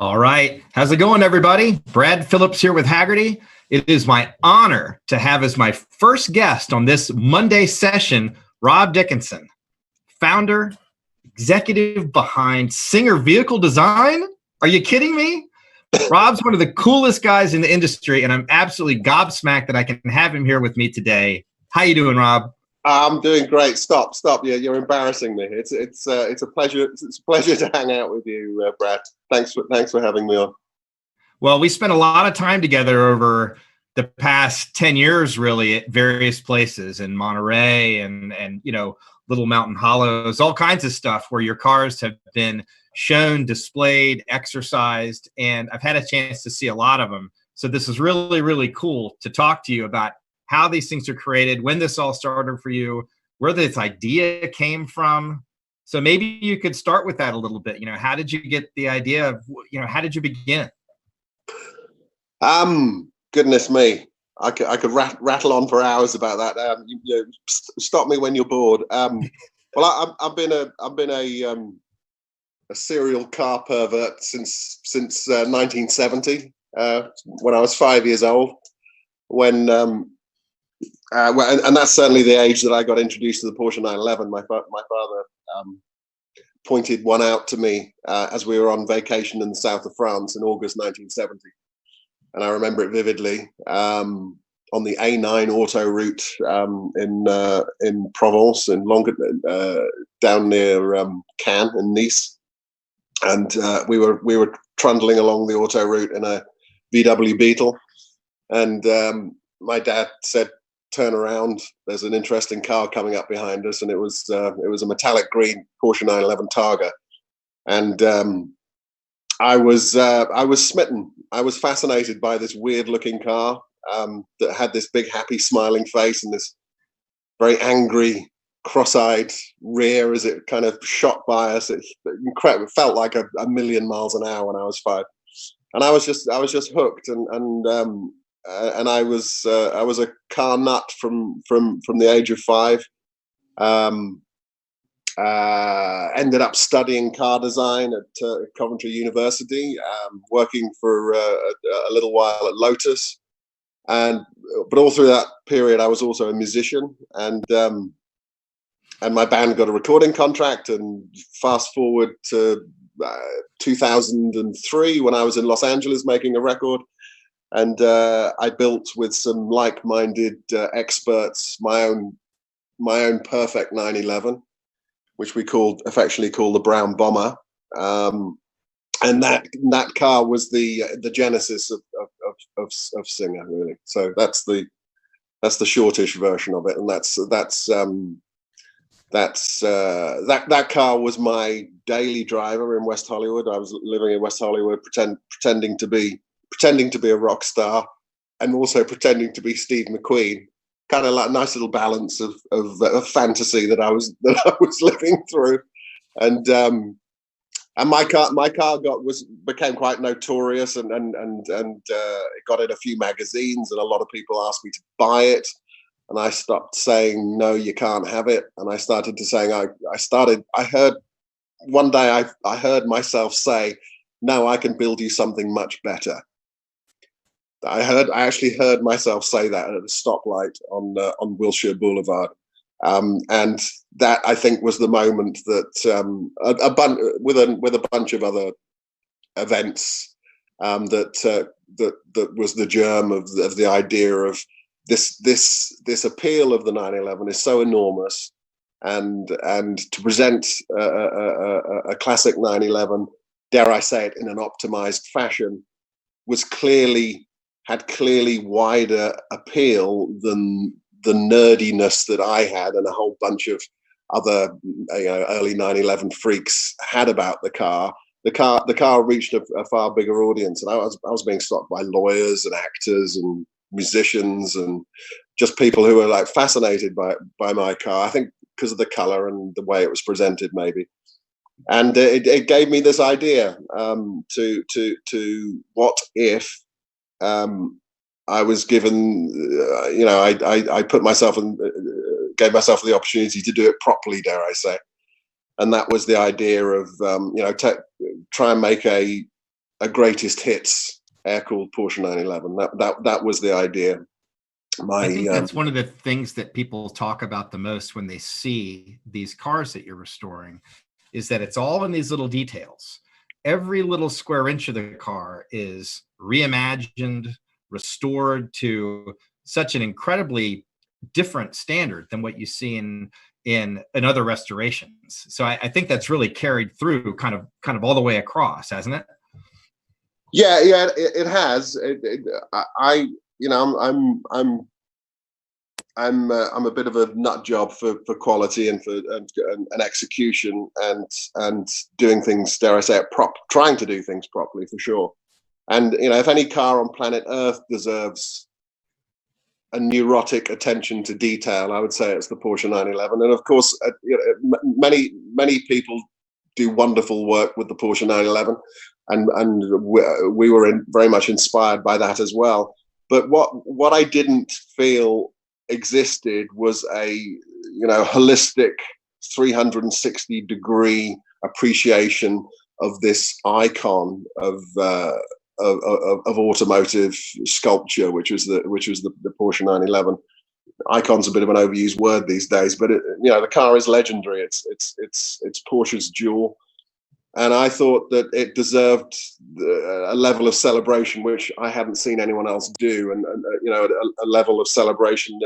All right. How's it going, everybody? Brad Phillips here with Haggerty. It is my honor to have as my first guest on this Monday session, Rob Dickinson, founder, executive behind Singer Vehicle Design. Are you kidding me? Rob's one of the coolest guys in the industry, and I'm absolutely gobsmacked that I can have him here with me today. How you doing, Rob? I'm doing great. Stop. You're embarrassing me. It's a pleasure. It's a pleasure to hang out with you, Brad. Thanks for having me on. Well, we spent a lot of time together over the past 10 years, really, at various places in Monterey and Little Mountain Hollows, all kinds of stuff where your cars have been shown, displayed, exercised, and I've had a chance to see a lot of them. So this is really, really cool to talk to you about how these things are created, when this all started for you, where this idea came from. So maybe you could start with that a little bit. How did you get the idea of, how did you begin? Goodness me. I could rattle on for hours about that. Stop me when you're bored. Well, I've been a serial car pervert since 1970, when I was 5 years old, and that's certainly the age that I got introduced to the Porsche 911. My father pointed one out to me as we were on vacation in the south of France in August 1970, and I remember it vividly. On the A9 auto route in Provence, in down near Cannes and Nice, and we were trundling along the auto route in a VW Beetle, and my dad said, "Turn around, there's an interesting car coming up behind us," and it was a metallic green Porsche 911 Targa, and I was smitten. I was fascinated by this weird looking car that had this big happy smiling face and this very angry cross-eyed rear as it kind of shot by us. It felt like a million miles an hour when I was 5, and I was just hooked, and I was a car nut from the age of 5. Ended up studying car design at Coventry University, working for a little while at Lotus, but all through that period I was also a musician, and my band got a recording contract. And fast forward to 2003, when I was in Los Angeles making a record. And I built with some like-minded experts my own perfect 911, which we affectionately called the Brown Bomber, and that car was the genesis of Singer, really. So that's the shortish version of it, and that car was my daily driver in West Hollywood. I was living in West Hollywood, pretending to be a rock star, and also pretending to be Steve McQueen. Kind of like a nice little balance of fantasy that I was living through, and my car became quite notorious, and it got in a few magazines, and a lot of people asked me to buy it, and I stopped saying no, you can't have it, and I started to saying I heard one day I heard myself say, no, I can build you something much better. I actually heard myself say that at a stoplight on Wilshire Boulevard, and that, I think, was the moment that with a bunch of other events that was the germ of the idea of this appeal of the 911 is so enormous, and to present a classic 911, dare I say it, in an optimized fashion, had clearly wider appeal than the nerdiness that I had and a whole bunch of other early 911 freaks had about the car. The car reached a far bigger audience, and I was being stopped by lawyers and actors and musicians and just people who were like fascinated by my car. I think because of the color and the way it was presented, maybe. And it gave me this idea to what if I was given, I put myself and gave myself the opportunity to do it properly, dare I say. And that was the idea of, try and make a a greatest hits air-cooled Porsche 911. That was the idea. I think that's one of the things that people talk about the most when they see these cars that you're restoring, is that it's all in these little details. Every little square inch of the car is reimagined, restored to such an incredibly different standard than what you see in other restorations. So I think that's really carried through kind of all the way across, hasn't it? Yeah, it has. I'm a bit of a nut job for quality and for and execution and doing things, dare I say it, trying to do things properly, for sure. And if any car on planet Earth deserves a neurotic attention to detail, I would say it's the Porsche 911. And of course, many people do wonderful work with the Porsche 911, and we were very much inspired by that as well. But what I didn't feel existed was a holistic 360-degree appreciation of this icon of automotive sculpture, which was the Porsche 911. Icon's a bit of an overused word these days, but the car is legendary. It's Porsche's jewel, and I thought that it deserved a level of celebration which I hadn't seen anyone else do, and a level of celebration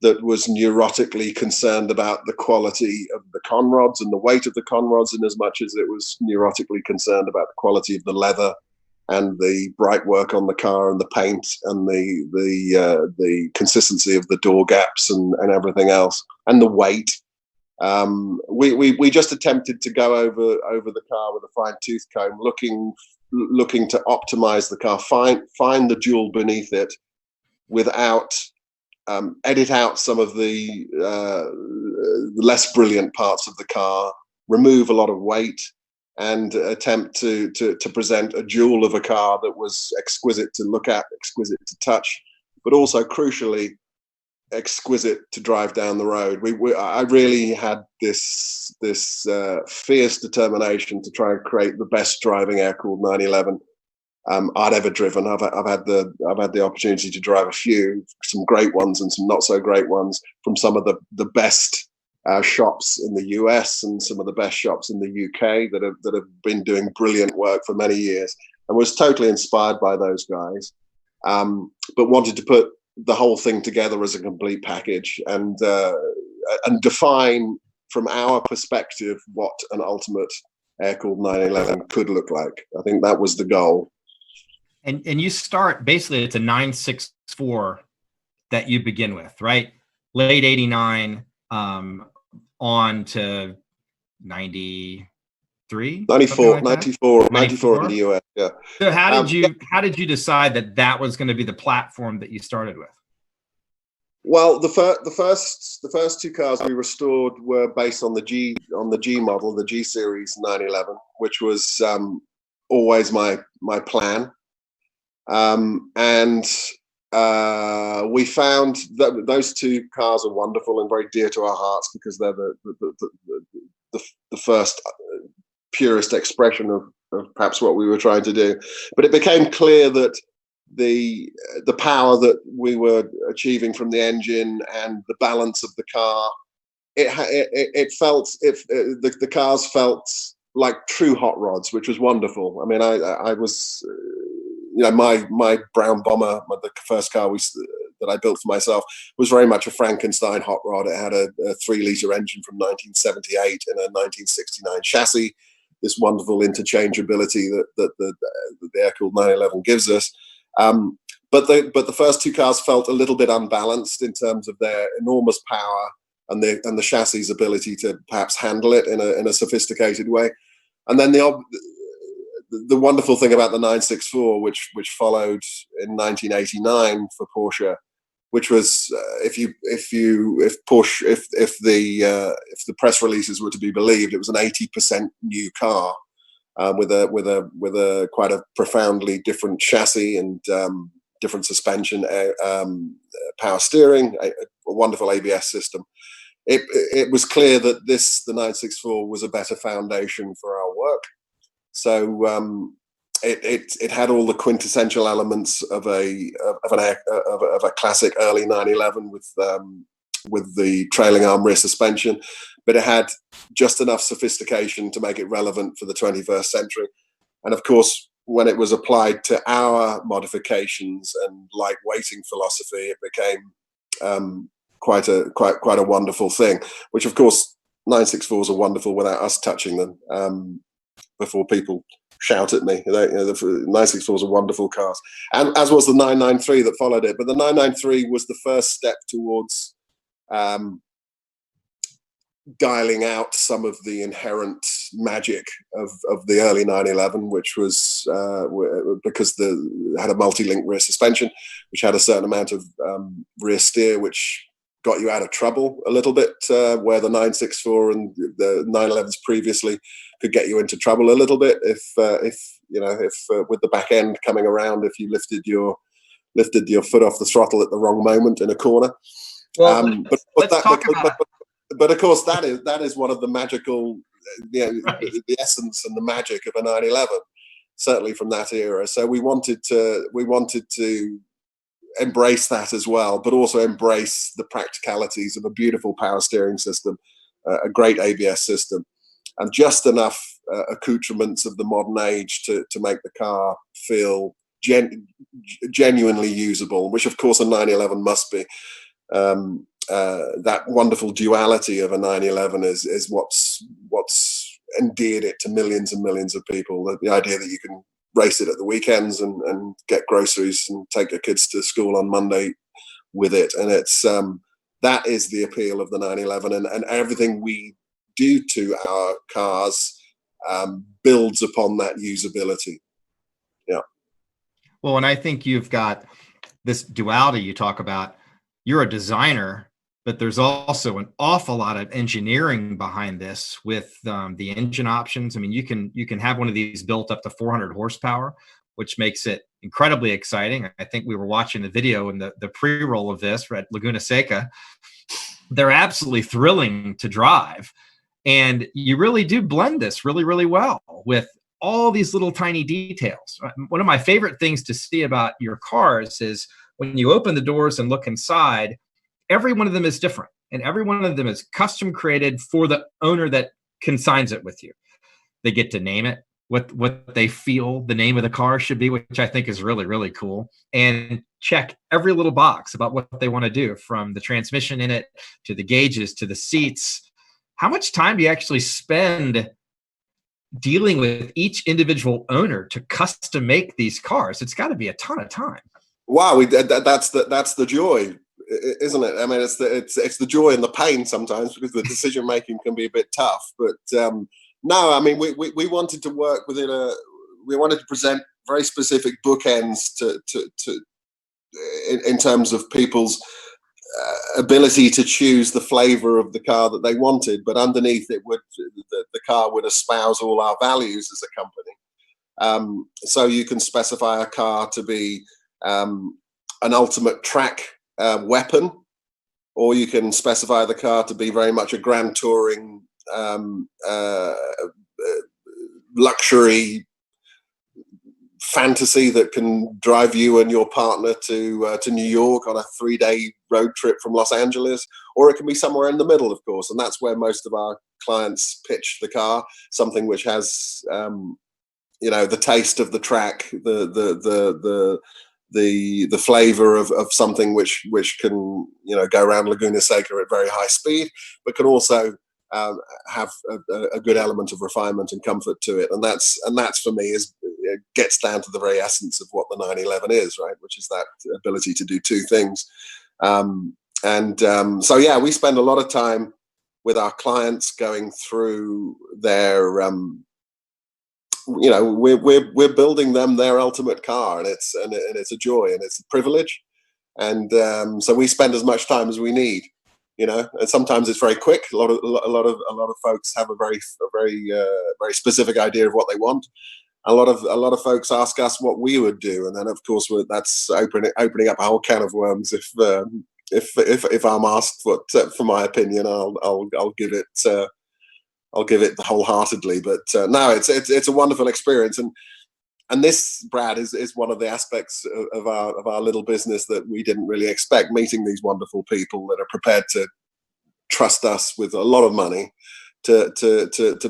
that was neurotically concerned about the quality of the conrods and the weight of the conrods, in as much as it was neurotically concerned about the quality of the leather and the bright work on the car and the paint and the consistency of the door gaps and everything else, and the weight. We just attempted to go over the car with a fine-tooth comb, looking to optimize the car, find the jewel beneath it, without edit out some of the less brilliant parts of the car, remove a lot of weight, and attempt to present a jewel of a car that was exquisite to look at, exquisite to touch, but also crucially exquisite to drive down the road. I really had this fierce determination to try and create the best driving air-cooled 911 I'd ever driven. I've had the opportunity to drive a few, some great ones and some not so great ones, from some of the best shops in the US and some of the best shops in the UK that have been doing brilliant work for many years, and was totally inspired by those guys, but wanted to put the whole thing together as a complete package and define from our perspective what an ultimate air-cooled 911 could look like. I think that was the goal. And you start, basically it's a 964 that you begin with, right? Late 89 on to 93, 94, like 94 in the US. Yeah. So how did you decide that was going to be the platform that you started with? Well, the first two cars we restored were based on the G model, the G series 911, which was always my plan. And we found that those two cars are wonderful and very dear to our hearts, because they're the first purest expression of perhaps what we were trying to do. But it became clear that the power that we were achieving from the engine and the balance of the car, the cars felt like true hot rods, which was wonderful. I mean, I was, my brown bomber, the first car that I built for myself, was very much a Frankenstein hot rod. It had a 3-liter engine from 1978 and a 1969 chassis. This wonderful interchangeability that the air-cooled 911 gives us. But the first two cars felt a little bit unbalanced in terms of their enormous power and the chassis' ability to perhaps handle it in a sophisticated way. And then the wonderful thing about the 964, which followed in 1989 for Porsche, which was if the press releases were to be believed, it was an 80% new car with a quite a profoundly different chassis and different suspension, power steering, a wonderful ABS system. It was clear that the 964 was a better foundation for our work. So it had all the quintessential elements of a classic early 911 with the trailing arm rear suspension, but it had just enough sophistication to make it relevant for the 21st century. And of course, when it was applied to our modifications and lightweighting philosophy, it became quite a wonderful thing. Which of course 964s are wonderful without us touching them. Before people shout at me, the 964s are wonderful cars, and as was the 993 that followed it. But the 993 was the first step towards dialing out some of the inherent magic of the early 911, which was because had a multi-link rear suspension, which had a certain amount of rear steer, which got you out of trouble a little bit, where the 964 and the 911s previously could get you into trouble a little bit if with the back end coming around, if you lifted your foot off the throttle at the wrong moment in a corner. Well, let's talk about. But of course, that is one of the magical, right, the essence and the magic of a 911, certainly from that era. So we wanted to embrace that as well, but also embrace the practicalities of a beautiful power steering system, a great ABS system, and just enough accoutrements of the modern age to make the car feel genuinely usable, which of course a 911 must be. That wonderful duality of a 911 is what's endeared it to millions and millions of people. The idea that you can race it at the weekends and get groceries and take your kids to school on Monday with it, and it's that is the appeal of the 911, and everything we do to our cars builds upon that usability. Yeah. Well, and I think you've got this duality you talk about. You're a designer, but there's also an awful lot of engineering behind this with the engine options. I mean, you can have one of these built up to 400 horsepower, which makes it incredibly exciting. I think we were watching the video and the pre-roll of this at Laguna Seca. They're absolutely thrilling to drive. And you really do blend this really, really well with all these little tiny details. One of my favorite things to see about your cars is when you open the doors and look inside, every one of them is different. And every one of them is custom created for the owner that consigns it with you. They get to name it, what they feel the name of the car should be, which I think is really, really cool. And check every little box about what they want to do, from the transmission in it, to the gauges, to the seats. How much time do you actually spend dealing with each individual owner to custom make these cars? It's got to be a ton of time. Wow, that's the joy, isn't it? I mean, it's the joy and the pain sometimes, because the decision making can be a bit tough. But no, I mean, we wanted to work within we wanted to present very specific bookends in terms of people's ability to choose the flavor of the car that they wanted, but underneath it the car would espouse all our values as a company. So you can specify a car to be an ultimate track weapon, or you can specify the car to be very much a grand touring luxury fantasy that can drive you and your partner to New York on a 3-day road trip from Los Angeles, or it can be somewhere in the middle, of course. And that's where most of our clients pitch the car, something which has the taste of the track, the flavor of something which can go around Laguna Seca at very high speed, but can also have a good element of refinement and comfort to it. And that's for me gets down to the very essence of what the 911 is, right? Which is that ability to do two things. So yeah, we spend a lot of time with our clients going through their we're building them their ultimate car, and it's a joy and it's a privilege, and so we spend as much time as we need, and sometimes it's very quick. A lot of folks have a very specific idea of what they want. A lot of folks ask us what we would do, and then of course that's opening up a whole can of worms. If I'm asked for my opinion, I'll give it wholeheartedly. But no, it's a wonderful experience, and And this, Brad, is one of the aspects of our little business that we didn't really expect, meeting these wonderful people that are prepared to trust us with a lot of money to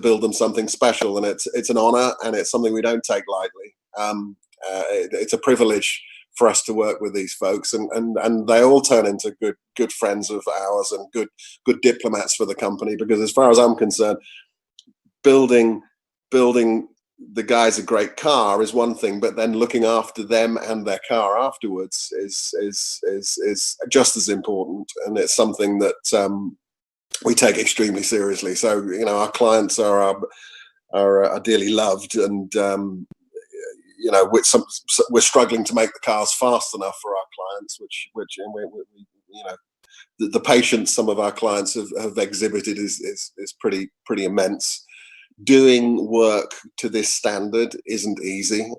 build them something special. And it's an honor, and it's something we don't take lightly. It's a privilege for us to work with these folks, and they all turn into good friends of ours and good diplomats for the company, because as far as I'm concerned, building the guys a great car is one thing, but then looking after them and their car afterwards is just as important, and it's something that we take extremely seriously. So, you know, our clients are dearly loved, and you know, we're struggling to make the cars fast enough for our clients, which and we you know, the patience some of our clients have exhibited is pretty immense. Doing work to this standard isn't easy.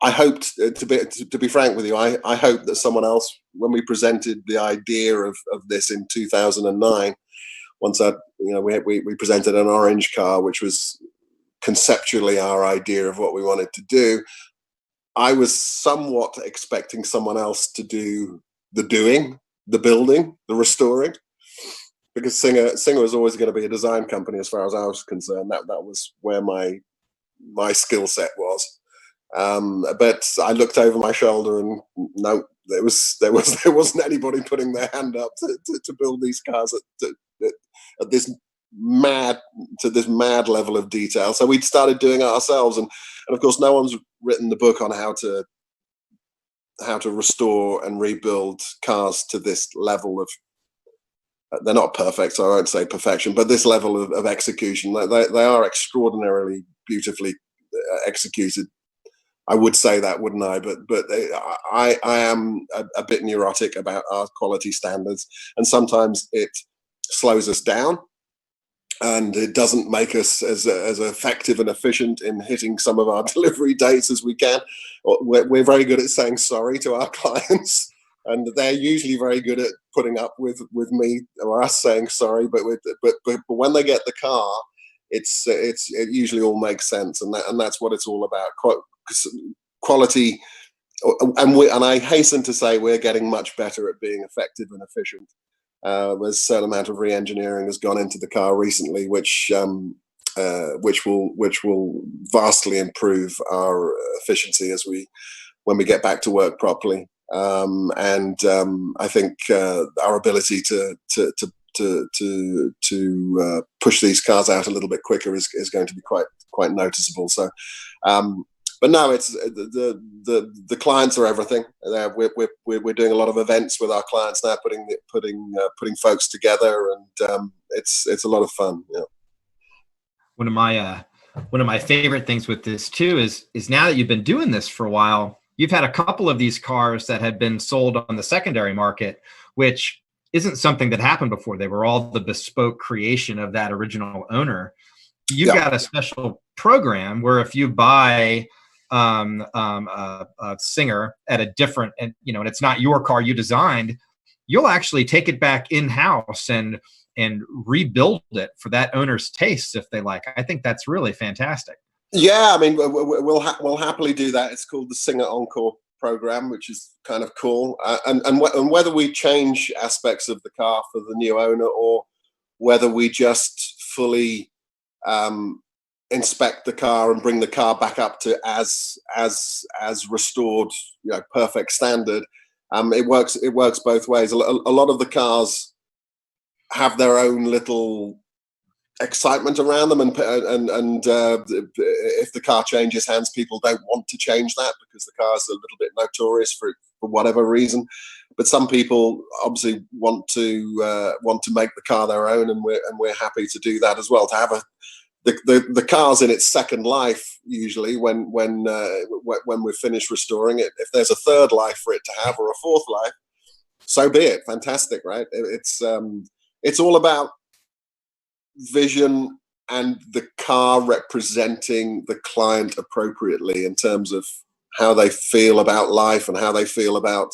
I hoped, to be frank with you, I hoped that someone else, when we presented the idea of this in 2009, we presented an orange car, which was conceptually our idea of what we wanted to do. I was somewhat expecting someone else to do the doing, the building, the restoring, because Singer was always going to be a design company as far as I was concerned. That was where my skill set was. But I looked over my shoulder, and no, there wasn't anybody putting their hand up to build these cars at this mad level of detail. So we'd started doing it ourselves, and of course, no one's written the book on how to restore and rebuild cars to this level of. They're not perfect, so I won't say perfection, but this level of execution, they are extraordinarily beautifully executed. I would say that, wouldn't I? But I am a bit neurotic about our quality standards, and sometimes it slows us down, and it doesn't make us as effective and efficient in hitting some of our delivery dates as we can. We're very good at saying sorry to our clients, and they're usually very good at putting up with me or us saying sorry. But when they get the car, it usually all makes sense, and that's what it's all about. Quality, and I hasten to say we're getting much better at being effective and efficient. There's a certain amount of re-engineering has gone into the car recently, which will vastly improve our efficiency when we get back to work properly. I think our ability to push these cars out a little bit quicker is going to be quite noticeable. So, but no, it's the clients are everything. We're doing a lot of events with our clients now, putting folks together, and it's a lot of fun. Yeah. One of my favorite things with this too is now that you've been doing this for a while, you've had a couple of these cars that had been sold on the secondary market, which isn't something that happened before. They were all the bespoke creation of that original owner. You've got a special program where if you buy a Singer at a different, and it's not your car you designed, you'll actually take it back in-house and rebuild it for that owner's taste if they like. I think that's really fantastic. Yeah, I mean, we'll happily do that. It's called the Singer Encore program, which is kind of cool. And whether we change aspects of the car for the new owner, or whether we just fully inspect the car and bring the car back up to as restored, perfect standard, it works both ways. A lot of the cars have their own little excitement around them, and if the car changes hands, people don't want to change that because the car's a little bit notorious for whatever reason. But some people obviously want to make the car their own, and we're happy to do that as well. To have the car's in its second life usually when we're finished restoring it. If there's a third life for it to have, or a fourth life, so be it. Fantastic, right? It's all about vision and the car representing the client appropriately in terms of how they feel about life and how they feel about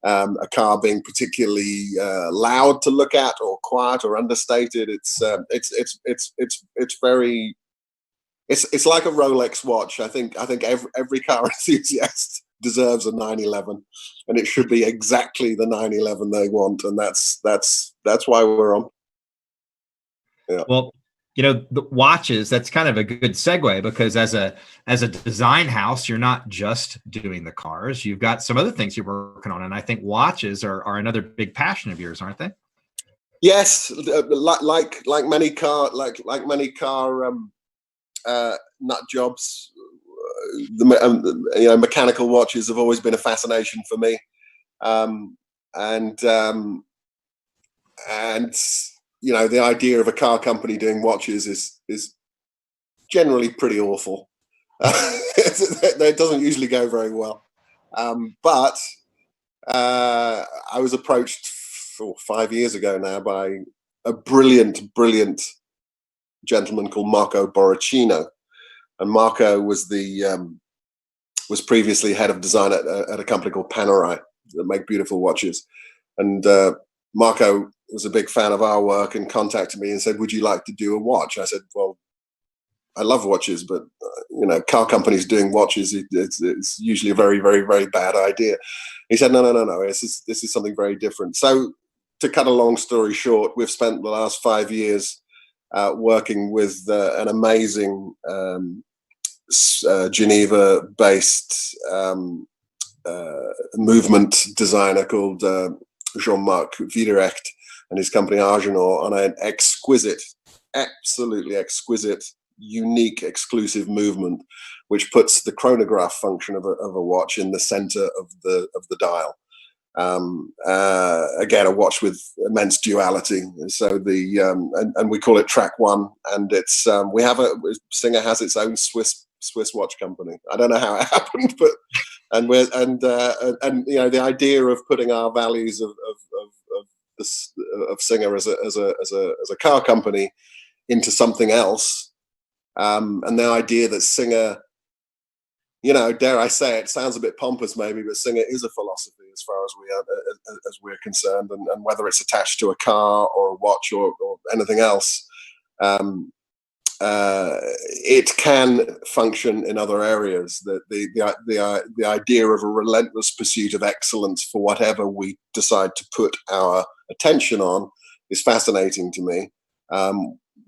a car being particularly loud to look at, or quiet, or understated. It's very It's like a Rolex watch. I think every car enthusiast deserves a 911, and it should be exactly the 911 they want, and that's why we're on. Yeah. Well, the watches, that's kind of a good segue, because as a design house, you're not just doing the cars. You've got some other things you're working on. And I think watches are another big passion of yours, aren't they? Yes, like many car nut jobs. Mechanical watches have always been a fascination for me, and the idea of a car company doing watches is generally pretty awful. It doesn't usually go very well. But I was approached 5 years ago now by a brilliant gentleman called Marco Borracino, and Marco was was previously head of design at a company called Panerai that make beautiful watches. And Marco was a big fan of our work and contacted me and said, "Would you like to do a watch?" I said, "Well, I love watches, but car companies doing watches, it's usually a very, very, very bad idea." He said, No. This is something very different. So, to cut a long story short, we've spent the last 5 years working with an amazing Geneva-based movement designer called Jean-Marc Wiederrecht and his company Argenor on an absolutely exquisite, unique, exclusive movement, which puts the chronograph function of a watch in the center of the dial. Again, a watch with immense duality. So and we call it Track One, and it's Singer has its own Swiss watch company. I don't know how it happened, but the idea of putting our values of Singer as a car company into something else, and the idea that Singer, dare I say it, sounds a bit pompous maybe, but Singer is a philosophy as far as we're concerned, and whether it's attached to a car or a watch or anything else, it can function in other areas. The idea of a relentless pursuit of excellence for whatever we decide to put our attention on is fascinating to me.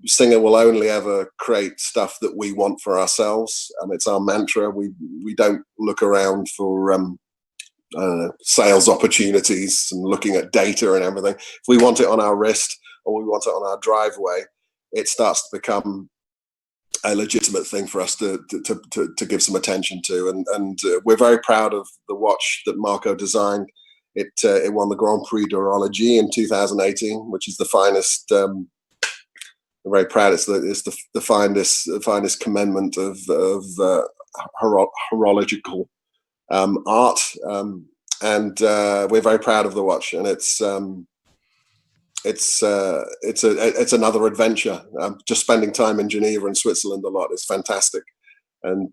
Singer will only ever create stuff that we want for ourselves. It's our mantra. We don't look around for sales opportunities and looking at data and everything. If we want it on our wrist or we want it on our driveway, it starts to become a legitimate thing for us to give some attention to. And we're very proud of the watch that Marco designed. It won the Grand Prix d'Horology in 2018, which is the finest. I'm very proud. It's the finest commendment of horological art, and we're very proud of the watch. And it's another adventure. Just spending time in Geneva and Switzerland a lot is fantastic, and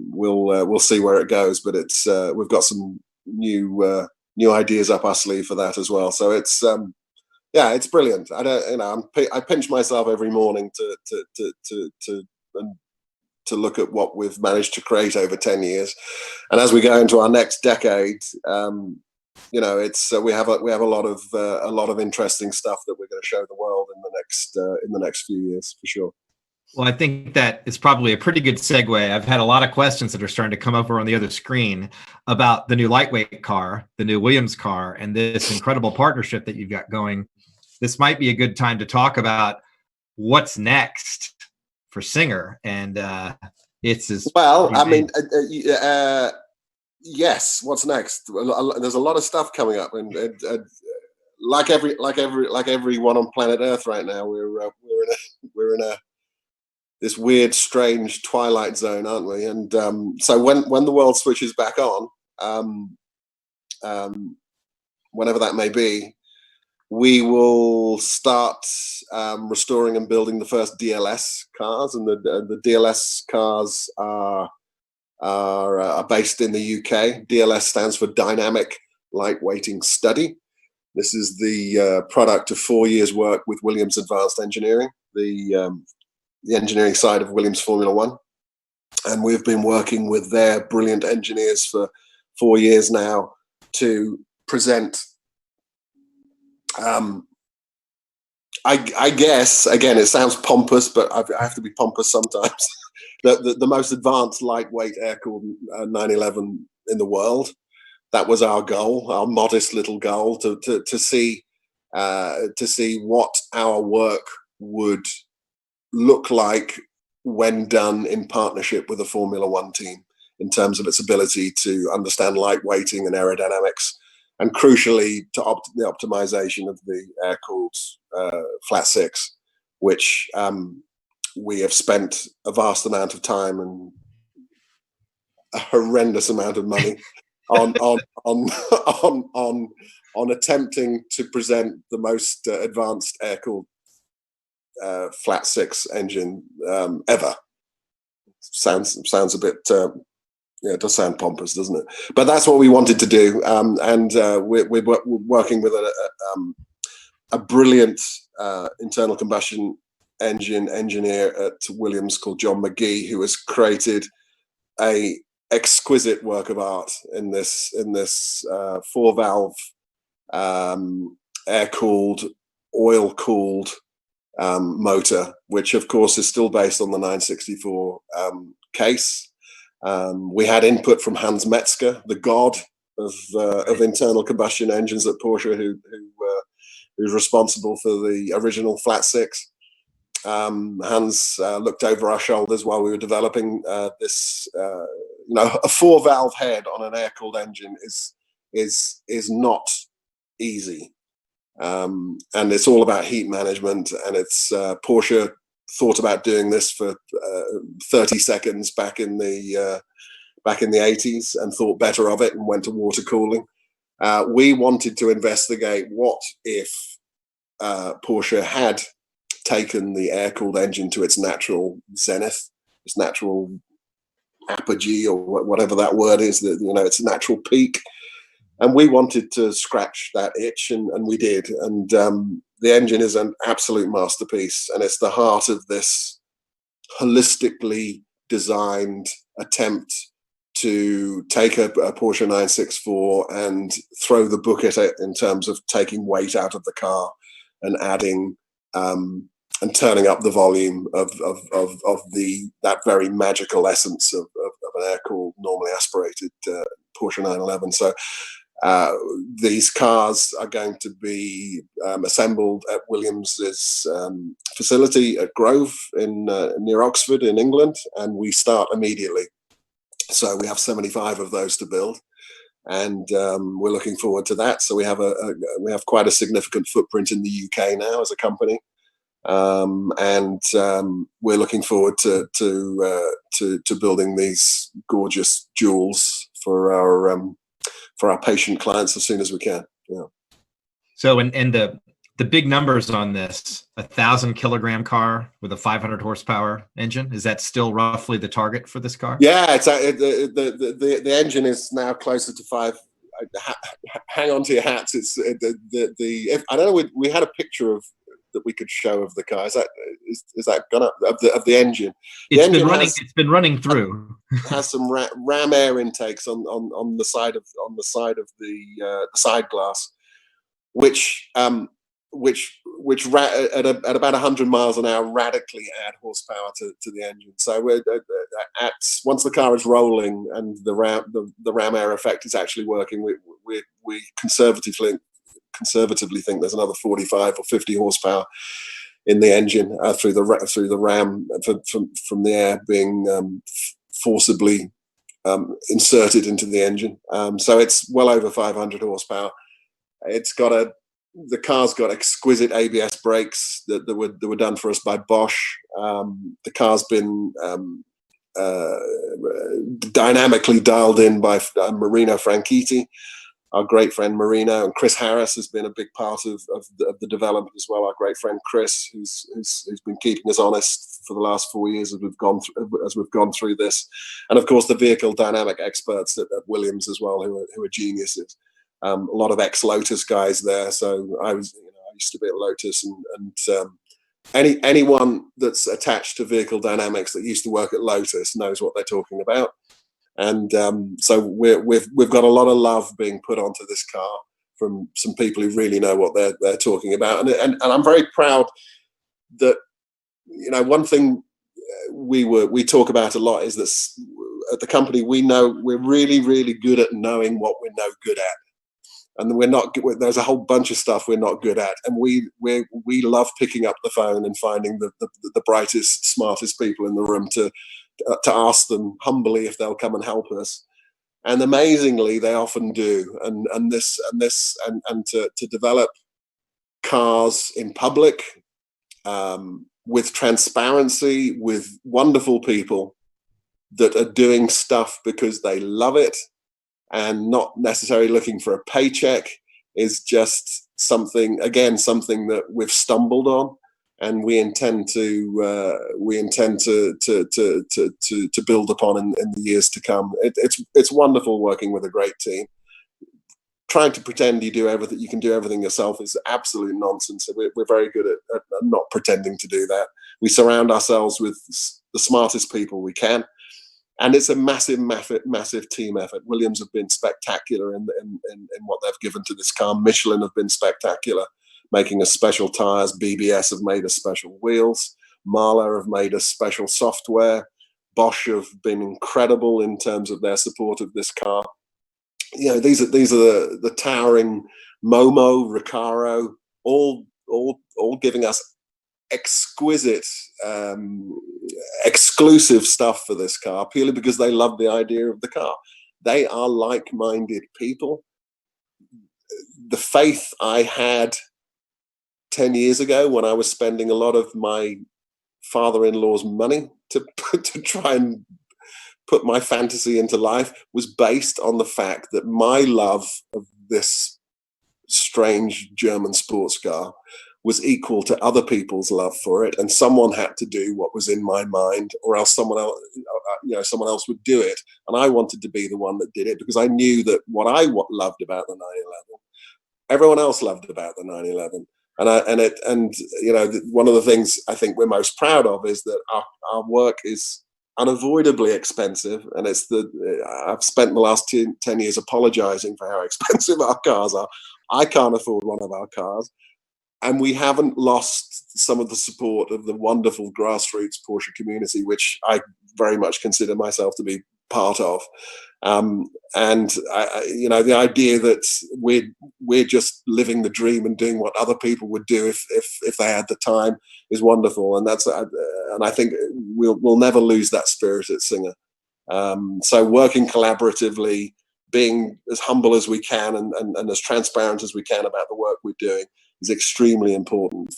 we'll see where it goes. But we've got some new ideas up our sleeve for that as well. So it's. Yeah, it's brilliant. I pinch myself every morning to look at what we've managed to create over 10 years, and as we go into our next decade, it's we have a lot of interesting stuff that we're going to show the world in the next few years for sure. Well, I think that is probably a pretty good segue. I've had a lot of questions that are starting to come over on the other screen about the new lightweight car, the new Williams car, and this incredible partnership that you've got going. This might be a good time to talk about what's next for Singer. And it's as well. I mean, yes. What's next? There's a lot of stuff coming up, and like everyone on planet Earth right now, we're in this weird, strange twilight zone, aren't we? And so when the world switches back on, whenever that may be, we will start restoring and building the first DLS cars, and the DLS cars are based in the UK. DLS stands for Dynamic Lightweighting Study. This is the product of 4 years' work with Williams Advanced Engineering, the the engineering side of Williams Formula One. And we've been working with their brilliant engineers for 4 years now to present, I guess, again, it sounds pompous, but I have to be pompous sometimes, the most advanced lightweight air-cooled 911 in the world. That was our goal, our modest little goal, to see what our work would look like when done in partnership with a Formula One team, in terms of its ability to understand lightweighting and aerodynamics, and crucially to the optimization of the air-cooled flat six, which we have spent a vast amount of time and a horrendous amount of money on attempting to present the most advanced air-cooled flat six engine ever. Sounds a bit yeah, it does sound pompous, doesn't it? But that's what we wanted to do, and we're working with a brilliant internal combustion engine engineer at Williams called John McGee, who has created a exquisite work of art in this 4-valve air-cooled, oil-cooled motor, which of course is still based on the 964 case. We had input from Hans Metzger, the god of internal combustion engines at Porsche, who's responsible for the original flat six. Hans looked over our shoulders while we were developing this. A 4-valve head on an air-cooled engine is not easy, and it's all about heat management. And it's Porsche thought about doing this for 30 seconds back in the 80s and thought better of it and went to water cooling. We wanted to investigate what if Porsche had taken the air-cooled engine to its natural zenith, its natural apogee, or whatever that word is, that its natural peak. And we wanted to scratch that itch, and we did. And the engine is an absolute masterpiece, and it's the heart of this holistically designed attempt to take a Porsche 964 and throw the book at it in terms of taking weight out of the car and adding and turning up the volume of that very magical essence of an air-cooled, normally aspirated Porsche 911. So these cars are going to be assembled at Williams's facility at Grove in near Oxford in England, and we start immediately. So we have 75 of those to build, and we're looking forward to that. So we have quite a significant footprint in the UK now as a company, and we're looking forward to building these gorgeous jewels for our patient clients as soon as we can. Yeah. So, and the big numbers on this, 1,000-kilogram car with a 500 horsepower engine, is that still roughly the target for this car? Yeah, it's the engine is now closer to 5. Hang on to your hats. It's I don't know. We had a picture that we could show of the car. Is that gone up of the engine? It's been running through. Has some ram air intakes on the side of the side glass, which at about 100 miles an hour radically add horsepower to the engine. So we're once the car is rolling and the ram air effect is actually working, we conservatively think there's another 45 or 50 horsepower in the engine through the ram from the air being forcibly inserted into the engine. So it's well over 500 horsepower. The car's got exquisite ABS brakes that were done for us by Bosch. The car's been dynamically dialed in by Marino Franchitti, our great friend Marino, and Chris Harris has been a big part of the development as well. Our great friend Chris, who's been keeping us honest for the last 4 years as we've gone through this, and of course the vehicle dynamic experts at Williams as well, who are geniuses. A lot of ex-Lotus guys there. So I used to be at Lotus, and anyone that's attached to vehicle dynamics that used to work at Lotus knows what they're talking about. And so we've got a lot of love being put onto this car from some people who really know what they're talking about. And I'm very proud that, you know, one thing we talk about a lot is that at the company, we're really, really good at knowing what we're no good at. And there's a whole bunch of stuff we're not good at. And we love picking up the phone and finding the brightest, smartest people in the room to ask them humbly if they'll come and help us. And amazingly, they often do. And to develop cars in public, with transparency, with wonderful people that are doing stuff because they love it and not necessarily looking for a paycheck, is just something that we've stumbled on, and we intend to build upon in the years to come. It's wonderful working with a great team. Trying to pretend you can do everything yourself is absolute nonsense. So we're very good at not pretending to do that. We surround ourselves with the smartest people we can, and it's a massive team effort. Williams have been spectacular in what they've given to this car. Michelin have been spectacular, making us special tires. BBS have made us special wheels. Mahler have made us special software. Bosch have been incredible in terms of their support of this car. You know, these are the towering Momo, Recaro, all giving us exquisite, exclusive stuff for this car, purely because they love the idea of the car. They are like-minded people. The faith I had 10 years ago, when I was spending a lot of my father-in-law's money to try and put my fantasy into life, was based on the fact that my love of this strange German sports car was equal to other people's love for it, and someone had to do what was in my mind, or else someone else would do it. And I wanted to be the one that did it, because I knew that what I loved about the 911, everyone else loved about the 911. And you know, one of the things I think we're most proud of is that our work is unavoidably expensive, and I've spent the last 10 years apologizing for how expensive our cars are. I can't afford one of our cars, and we haven't lost some of the support of the wonderful grassroots Porsche community, which I very much consider myself to be part of. And you know, the idea that we're just living the dream and doing what other people would do if they had the time is wonderful, and I think we'll never lose that spirit at Singer. So working collaboratively, being as humble as we can, and as transparent as we can about the work we're doing, is extremely important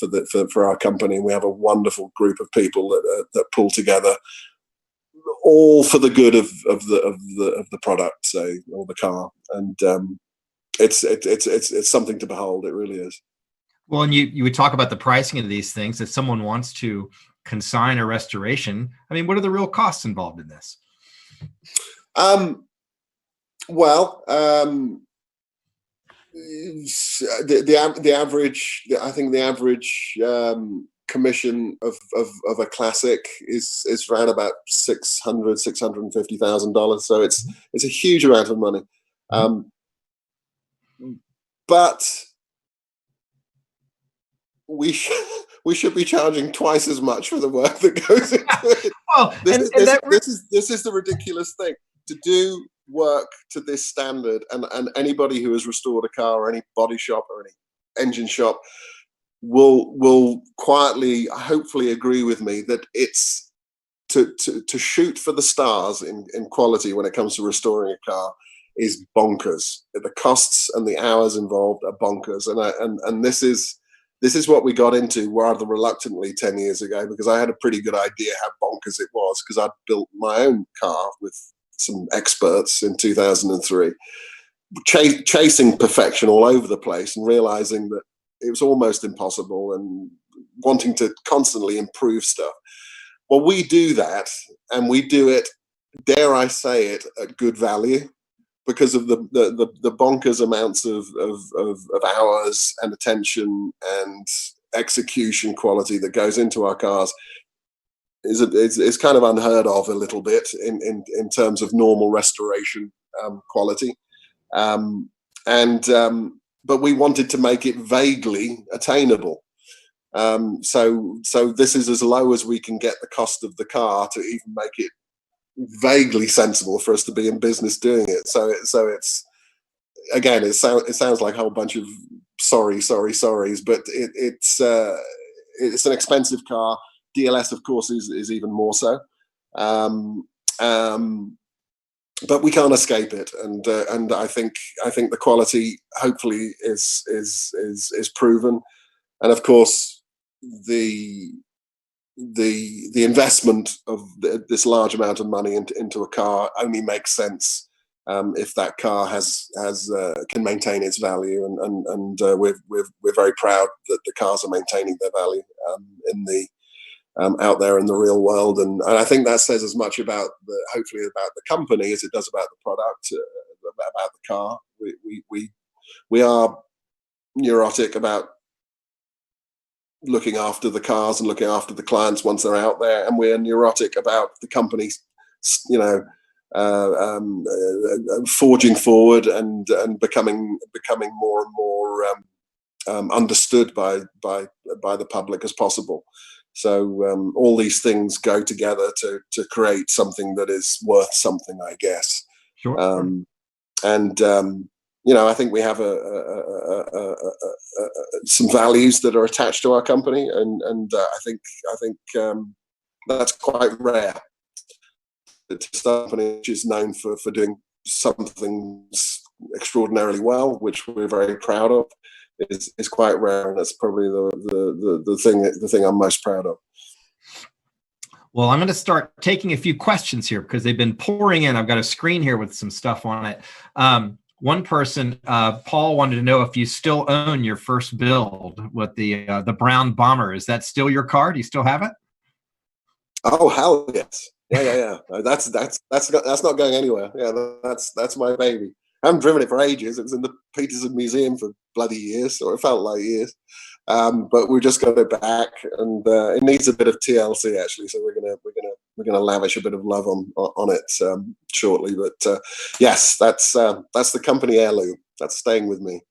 for our company. And we have a wonderful group of people that pull together, all for the good of the product, say, or the car. And it's something to behold. It really is. Well, and you would talk about the pricing of these things. If someone wants to consign a restoration, I mean, what are the real costs involved in this? Well, the average, I think the average commission of a classic is around about $650,000. So it's a huge amount of money. But we should be charging twice as much for the work that goes into it. Well, this is the ridiculous thing. To do work to this standard, and anybody who has restored a car, or any body shop or any engine shop will quietly, hopefully, agree with me that it's to shoot for the stars in quality when it comes to restoring a car is bonkers. The costs and the hours involved are bonkers, and this is what we got into rather reluctantly 10 years ago, because I had a pretty good idea how bonkers it was, because I'd built my own car with some experts in 2003, chasing perfection all over the place and realizing that it was almost impossible, and wanting to constantly improve stuff. Well, we do that, and we do it, dare I say it, at good value, because of the bonkers amounts of hours and attention and execution quality that goes into our cars is kind of unheard of a little bit in terms of normal restoration quality. But we wanted to make it vaguely attainable. So this is as low as we can get the cost of the car to even make it vaguely sensible for us to be in business doing it. So it's, again, it sounds like a whole bunch of sorries, but it's an expensive car. DLS, of course, is even more so. But we can't escape it, and I think the quality hopefully is proven, and of course the investment of this large amount of money into a car only makes sense if that car can maintain its value, and we're very proud that the cars are maintaining their value out there in the real world, and I think that says as much about hopefully about the company as it does about the product, about the car. We are neurotic about looking after the cars and looking after the clients once they're out there, and we're neurotic about the companies, forging forward and becoming more and more understood by the public as possible. So all these things go together to create something that is worth something, I guess. Sure. I think we have some values that are attached to our company, and I think that's quite rare. It's a company which is known for doing something extraordinarily well, which we're very proud of. Is quite rare, and that's probably the thing I'm most proud of. Well, I'm going to start taking a few questions here because they've been pouring in. I've got a screen here with some stuff on it. One person, Paul, wanted to know if you still own your first build with the brown bomber. Is that still your car? Do you still have it? Oh, hell yes. Yeah. That's not going anywhere. Yeah, that's my baby. I haven't driven it for ages. It was in the Peterson Museum for bloody years, or it felt like years. But we just got it back, and it needs a bit of TLC actually. So we're gonna lavish a bit of love on it shortly. But yes, that's the company heirloom. That's staying with me.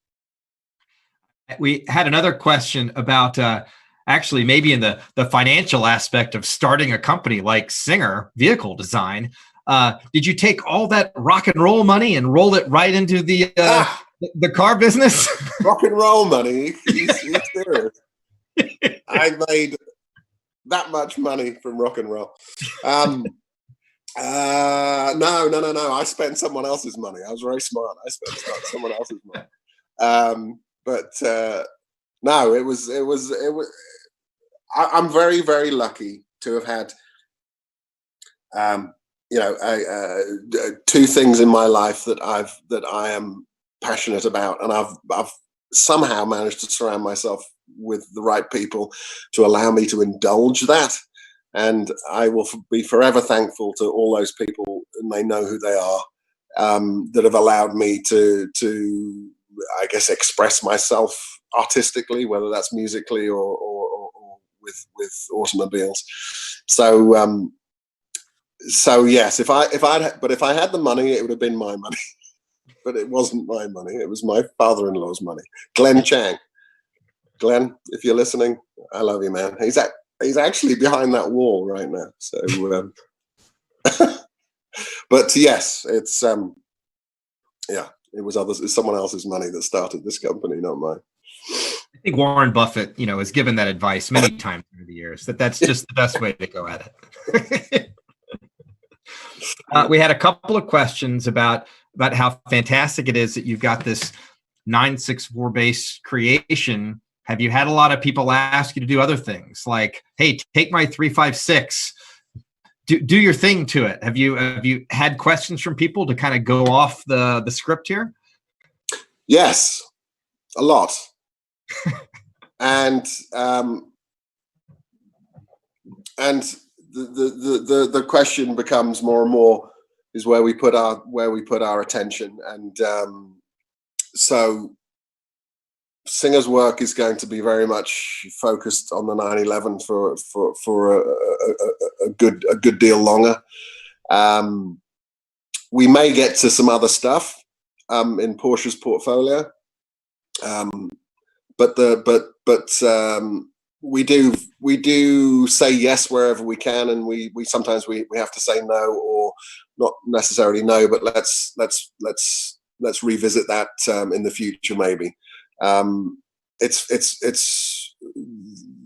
We had another question about actually maybe in the financial aspect of starting a company like Singer Vehicle Design. Did you take all that rock and roll money and roll it right into the car business? Rock and roll money? You serious? I made that much money from rock and roll. No. I spent someone else's money. I was very smart. I spent someone else's money. No, it was. I'm very, very lucky to have had two things in my life that I am passionate about, and I've somehow managed to surround myself with the right people to allow me to indulge that, and I will be forever thankful to all those people, and they know who they are, that have allowed me to I guess express myself artistically, whether that's musically or with automobiles. So yes, if I had the money, it would have been my money. But it wasn't my money. It was my father-in-law's money. Glenn Chang. Glenn, if you're listening, I love you, man. He's actually behind that wall right now. So, but yes, it's it's someone else's money that started this company, not mine. I think Warren Buffett, has given that advice many times over the years, that's just the best way to go at it. We had a couple of questions about how fantastic it is that you've got this 964 base creation. Have you had a lot of people ask you to do other things like, hey, take my 356, do your thing to it? Have you had questions from people to kind of go off the script here? Yes, a lot. and the question becomes more and more is where we put our attention, and so Singer's work is going to be very much focused on the 911 for a good deal longer. We may get to some other stuff in Porsche's portfolio, but we do say yes wherever we can, and we sometimes we have to say no, or not necessarily no, but let's revisit that in the future maybe. It's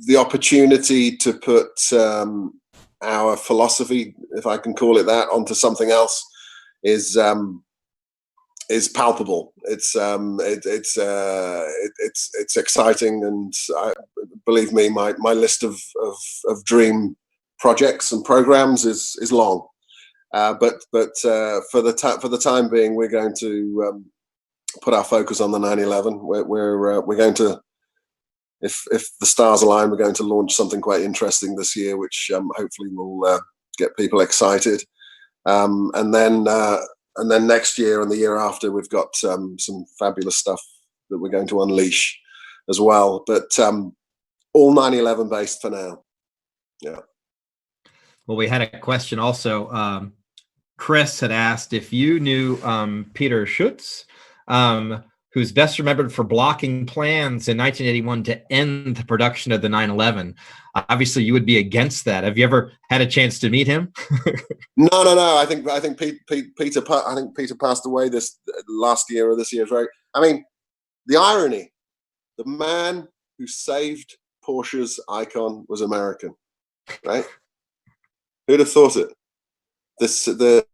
the opportunity to put our philosophy, if I can call it that, onto something else is palpable. It's exciting, and believe me, my list of dream projects and programs is long. But for the time being, we're going to put our focus on the 911. We're going to, if the stars align, we're going to launch something quite interesting this year, which hopefully will get people excited. And then next year and the year after, we've got some fabulous stuff that we're going to unleash as well. But all 911 based for now. Yeah. Well, we had a question also. Chris had asked if you knew Peter Schutz, who's best remembered for blocking plans in 1981 to end the production of the 911. Obviously, you would be against that. Have you ever had a chance to meet him? No. I think Peter passed away this last year or this year. Right. I mean, the irony: the man who saved Porsche's icon was American, right? Who'd have thought it? The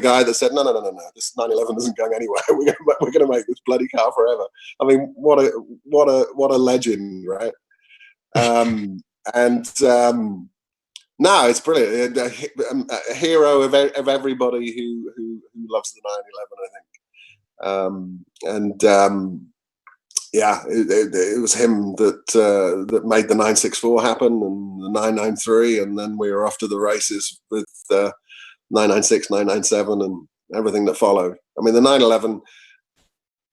guy that said no, this 911 isn't going anywhere. We're gonna make this bloody car forever. I mean, what a legend, right? No, it's brilliant. A hero of everybody who loves the 911, I think. Yeah, it was him that made the 964 happen, and the 993, and then we were off to the races with 996, 997, and everything that followed. I mean, the 911.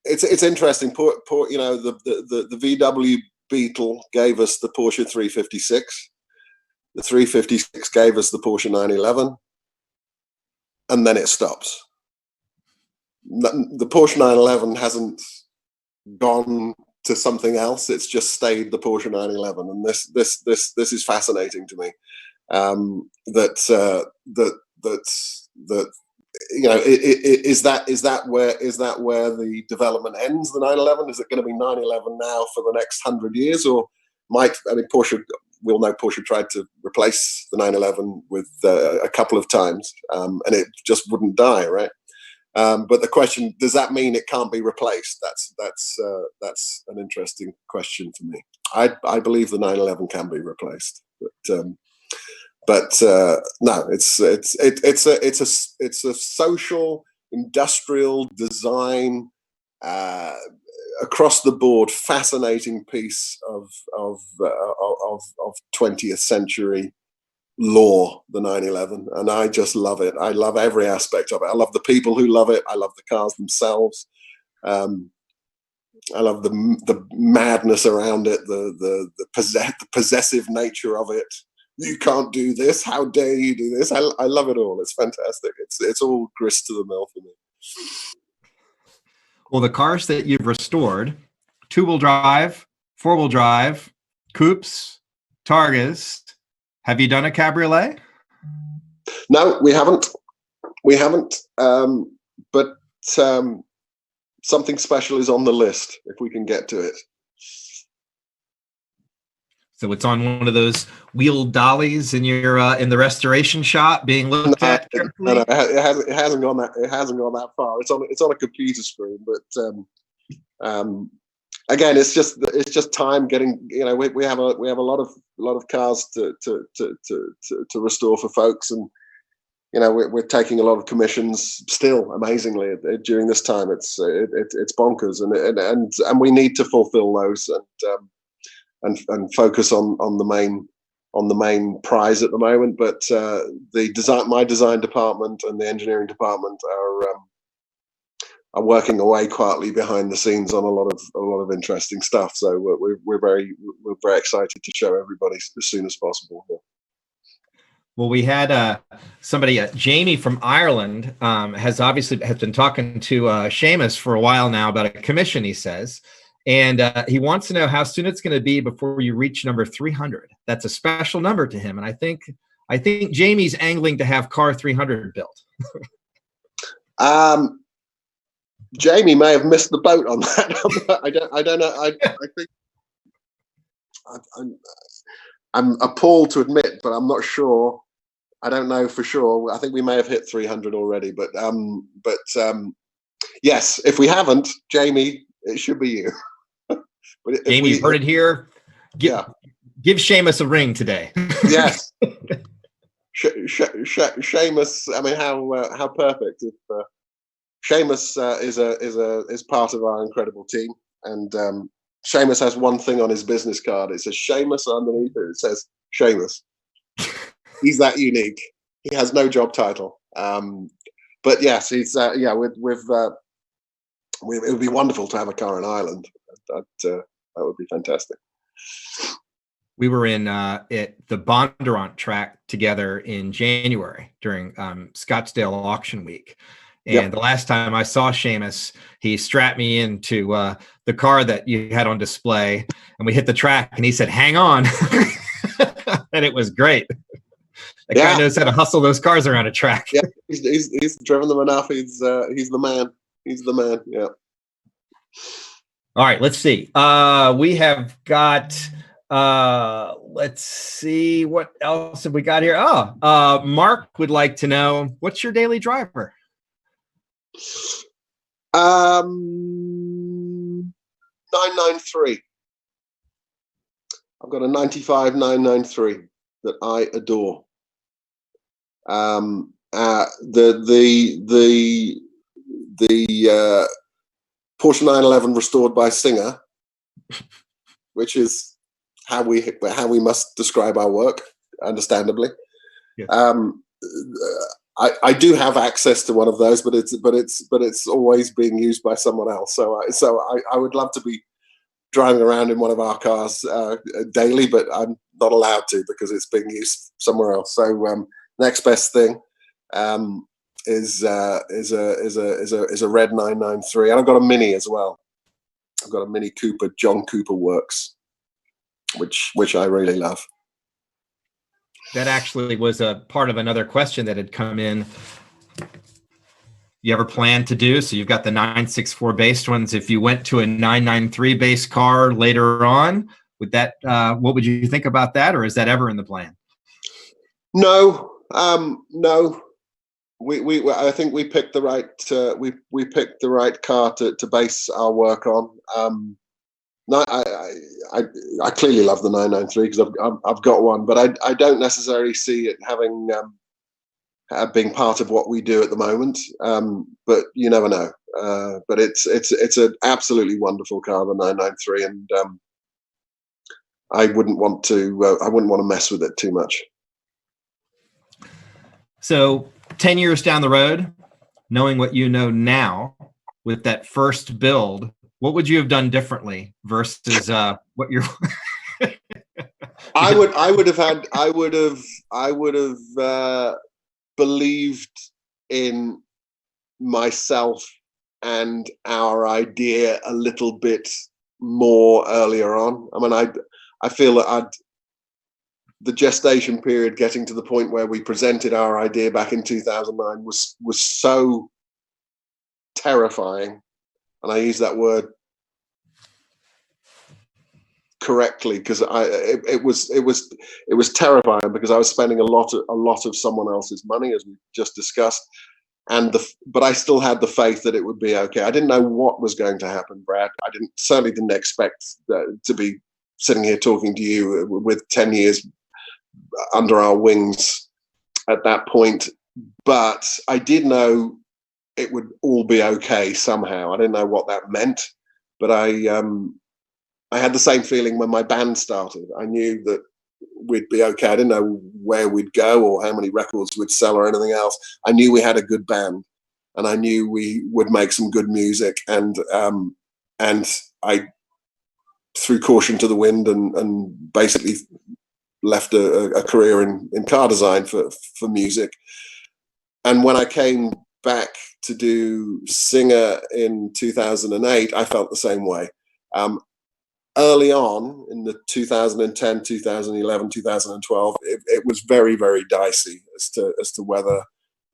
It's interesting. You know, the VW Beetle gave us the Porsche 356. The 356 gave us the Porsche 911, and then it stops. The Porsche 911 hasn't gone to something else. It's just stayed the Porsche 911, and this is fascinating to me. That you know, is that where the development ends? The 911, is it going to be 911 now for the next 100 years, or Porsche? We all know Porsche tried to replace the 911 with a couple of times, and it just wouldn't die, right? But the question, does that mean it can't be replaced? That's an interesting question for me. I believe the 911 can be replaced, but no, it's a social, industrial design, across the board, fascinating piece of 20th century lore, the 911, and I just love it. I love every aspect of it. I love the people who love it. I love the cars themselves. I love the madness around it, the possessive nature of it. You can't do this. How dare you do this? I love it all. It's fantastic. It's all grist to the mill for me. Well, the cars that you've restored, 2-wheel drive, 4-wheel drive, coupes, Targas. Have you done a cabriolet? No, we haven't. But something special is on the list if we can get to it. So it's on one of those wheel dollies in your in the restoration shop being looked at carefully. No, it hasn't gone that far. It's on a computer screen, but again, it's just time getting. You know, we have a lot of cars to restore for folks, and you know, we're taking a lot of commissions still. Amazingly, during this time, it's bonkers, and we need to fulfill those and focus on the main prize at the moment. But my design department and the engineering department are are working away quietly behind the scenes on a lot of interesting stuff. So we're very excited to show everybody as soon as possible. Well, we had somebody, Jamie from Ireland, has been talking to Seamus for a while now about a commission, he says, and he wants to know how soon it's going to be before you reach number 300. That's a special number to him, and I think Jamie's angling to have car 300 built. Jamie may have missed the boat on that. I don't know. I think I'm appalled to admit, but I'm not sure. I don't know for sure. I think we may have hit 300 already, but yes, if we haven't, Jamie, it should be you. But Jamie, you've heard it here. Give Seamus a ring today. Yes. Seamus, I mean, how perfect if Seamus is part of our incredible team, and Seamus has one thing on his business card. It says Seamus underneath it. It says Seamus. He's that unique. He has no job title. But yes, he's it would be wonderful to have a car in Ireland. That would be fantastic. We were in at the Bondurant track together in January during Scottsdale Auction Week. And the last time I saw Seamus, he strapped me into the car that you had on display, and we hit the track, and he said, "Hang on." And it was great. That guy knows how to hustle those cars around a track. Yeah, he's driven them enough. He's the man. He's the man. Yeah. All right, let's see. We have got, let's see, what else have we got here? Mark would like to know, what's your daily driver? 993. I've got a 95 993 that I adore. The Porsche 911 restored by Singer, which is how we must describe our work, understandably. Yes. I do have access to one of those, but it's always being used by someone else. So I would love to be driving around in one of our cars daily, but I'm not allowed to because it's being used somewhere else. So next best thing is a red 993, and I've got a Mini as well. I've got a Mini Cooper, John Cooper Works, which I really love. That actually was a part of another question that had come in. You ever plan to do? So you've got the 964 based ones. If you went to a 993 base car later on, would that? What would you think about that, or is that ever in the plan? No, no. I think we picked the right we picked the right car to base our work on. No, I clearly love the 993 because I've got one, but I don't necessarily see it having being part of what we do at the moment. But you never know. But it's an absolutely wonderful car, the 993, and I wouldn't want to mess with it too much. So 10 years down the road, knowing what you know now with that first build, what would you have done differently versus what you're? I would have believed in myself and our idea a little bit more earlier on. I mean, I feel that the gestation period getting to the point where we presented our idea back in 2009 was so terrifying, and I use that word correctly because it was terrifying because I was spending a lot of someone else's money, as we just discussed, but I still had the faith that it would be okay. I didn't know what was going to happen, Brad. I certainly didn't expect to be sitting here talking to you with 10 years under our wings at that point, but I did know it would all be okay somehow. I didn't know what that meant, but I had the same feeling when my band started. I knew that we'd be okay. I didn't know where we'd go or how many records we'd sell or anything else. I knew we had a good band, and I knew we would make some good music. And I threw caution to the wind and basically left a career in car design for music. And when I came back to do Singer in 2008, I felt the same way. Early on in the 2010, 2011, 2012, it was very, very dicey as to whether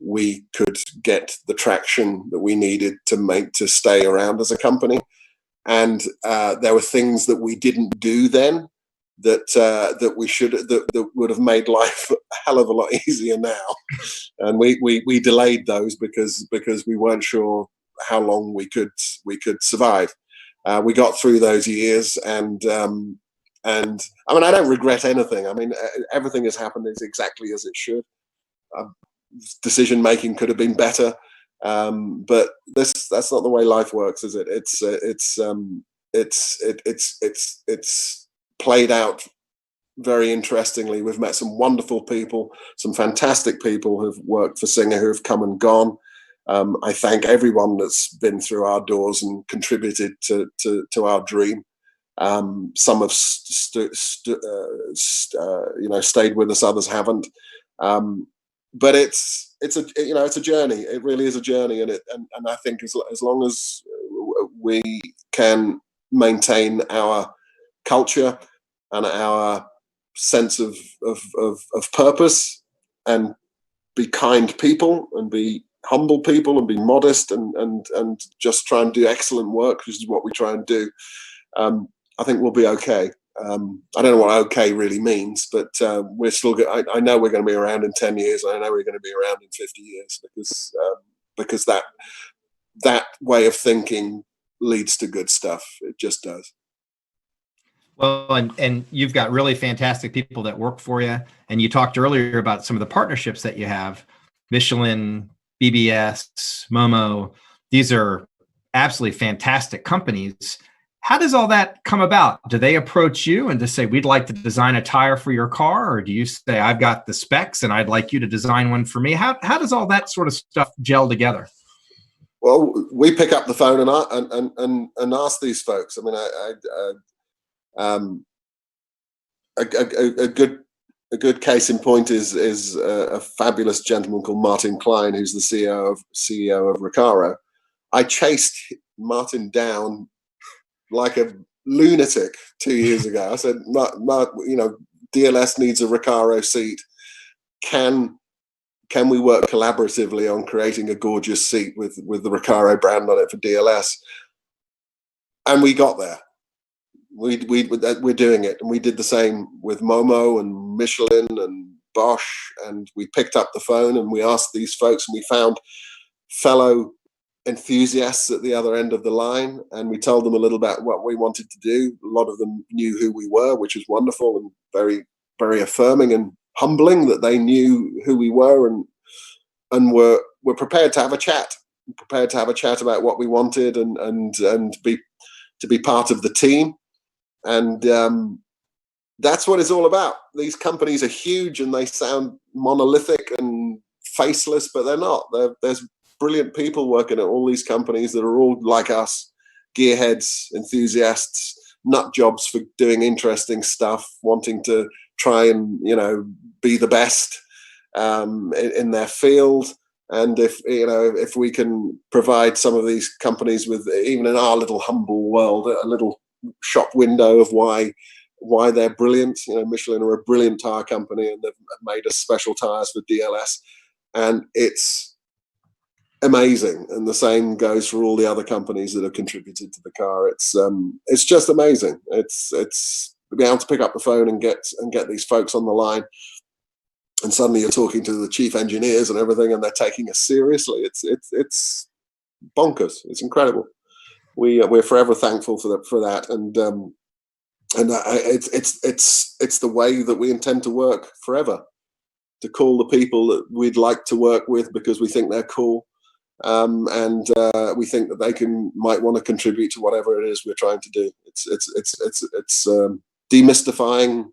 we could get the traction that we needed to stay around as a company. And there were things that we didn't do then that we should that would have made life a hell of a lot easier now. And we delayed those because we weren't sure how long we could survive. We got through those years, and I mean, I don't regret anything. I mean, everything has happened exactly as it should. Decision making could have been better, but that's not the way life works, is it? It's played out very interestingly. We've met some wonderful people, some fantastic people who've worked for Singer, who have come and gone. I thank everyone that's been through our doors and contributed to our dream. Some have stayed with us, others haven't. But it's a journey. It really is a journey, and I think as long as we can maintain our culture and our sense of purpose, and be kind people, and be humble people, and be modest, and just try and do excellent work, which is what we try and do, I think we'll be okay. I don't know what okay really means, but we're still good. I know we're going to be around in 10 years. I know we're going to be around in 50 years because that way of thinking leads to good stuff. It just does. Well, and you've got really fantastic people that work for you. And you talked earlier about some of the partnerships that you have: Michelin, BBS, Momo. These are absolutely fantastic companies. How does all that come about? Do they approach you and just say, we'd like to design a tire for your car? Or do you say, I've got the specs and I'd like you to design one for me? How does all that sort of stuff gel together? Well, we pick up the phone and ask these folks. I mean, a good case in point is a fabulous gentleman called Martin Klein, who's the CEO of Recaro. I chased Martin down like a lunatic 2 years ago. I said, Mark, DLS needs a Recaro seat. Can we work collaboratively on creating a gorgeous seat with the Recaro brand on it for DLS? And we got there. We're doing it, and we did the same with Momo and Michelin and Bosch. And we picked up the phone and we asked these folks, and we found fellow enthusiasts at the other end of the line, and we told them a little about what we wanted to do. A lot of them knew who we were, which was wonderful and very, very affirming and humbling that they knew who we were and were prepared to have a chat, about what we wanted and be part of the team. And that's what it's all about. These companies are huge and they sound monolithic and faceless, but they're not. There's brilliant people working at all these companies that are all like us, gearheads, enthusiasts, nut jobs for doing interesting stuff, wanting to try and be the best in their field. And if we can provide some of these companies with, even in our little humble world, a little shop window of why they're brilliant. Michelin are a brilliant tire company, and they've made us special tires for DLS, and it's amazing. And the same goes for all the other companies that have contributed to the car. It's just amazing. It's being able to pick up the phone and get these folks on the line, and suddenly you're talking to the chief engineers and everything, and they're taking us seriously. It's bonkers. It's incredible. We're forever thankful for that, and it's the way that we intend to work forever. To call the people that we'd like to work with because we think they're cool. And we think that they might want to contribute to whatever it is we're trying to do. It's demystifying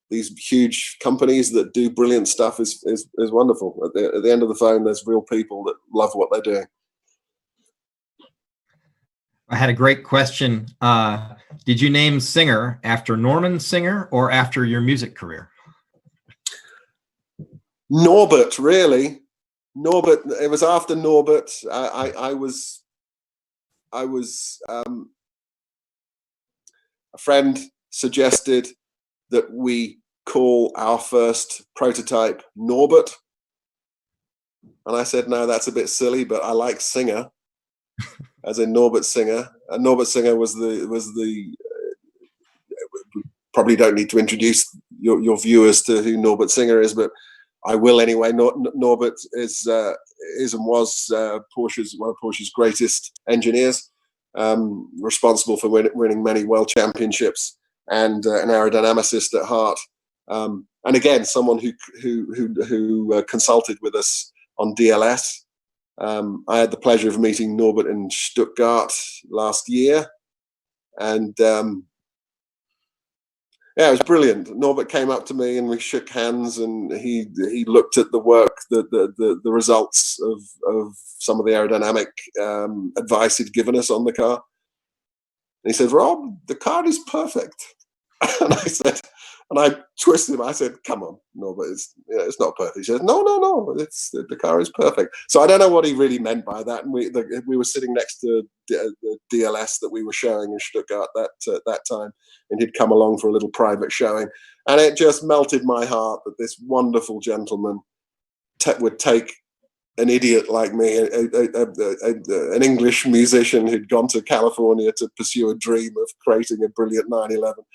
these huge companies that do brilliant stuff is wonderful. At the end of the phone, there's real people that love what they're doing. I had a great question. Did you name Singer after Norman Singer or after your music career? Norbert, really. Norbert. It was after Norbert. I was a friend suggested that we call our first prototype Norbert, and I said, no, that's a bit silly, but I like Singer, as in Norbert Singer. And Norbert Singer was the probably don't need to introduce your viewers to who Norbert Singer is, but I will anyway. Norbert is and was Porsche's one of Porsche's greatest engineers, responsible for winning many world championships, and an aerodynamicist at heart. And again, someone who consulted with us on DLS. I had the pleasure of meeting Norbert in Stuttgart last year, and yeah, it was brilliant. Norbert came up to me and we shook hands, and he looked at the work, the results of some of the aerodynamic advice he'd given us on the car. And he said, Rob, the car is perfect. And I said, and I twisted him. I said, come on, Norbert, it's not perfect. He said, no, the car is perfect. So I don't know what he really meant by that. And we were sitting next to the DLS that we were showing in Stuttgart that time, and he'd come along for a little private showing, and it just melted my heart that this wonderful gentleman would take an idiot like me, an English musician who'd gone to California to pursue a dream of creating a brilliant 911.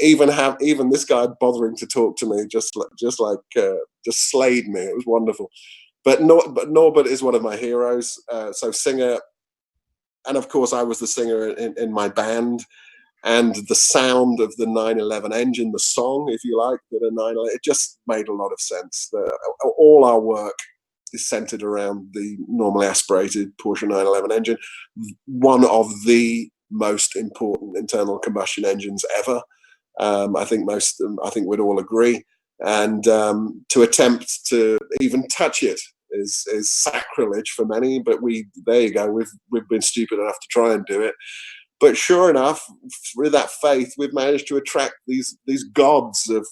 Even this guy bothering to talk to me just slayed me. It was wonderful. But Norbert is one of my heroes. So Singer, and of course I was the singer in my band, and the sound of the 911 engine, the song, if you like, that a 911, it just made a lot of sense. All our work is centered around the normally aspirated Porsche 911 engine, one of the most important internal combustion engines ever. I think we'd all agree. And to attempt to even touch it is sacrilege for many. But there you go. We've been stupid enough to try and do it. But sure enough, through that faith, we've managed to attract these gods of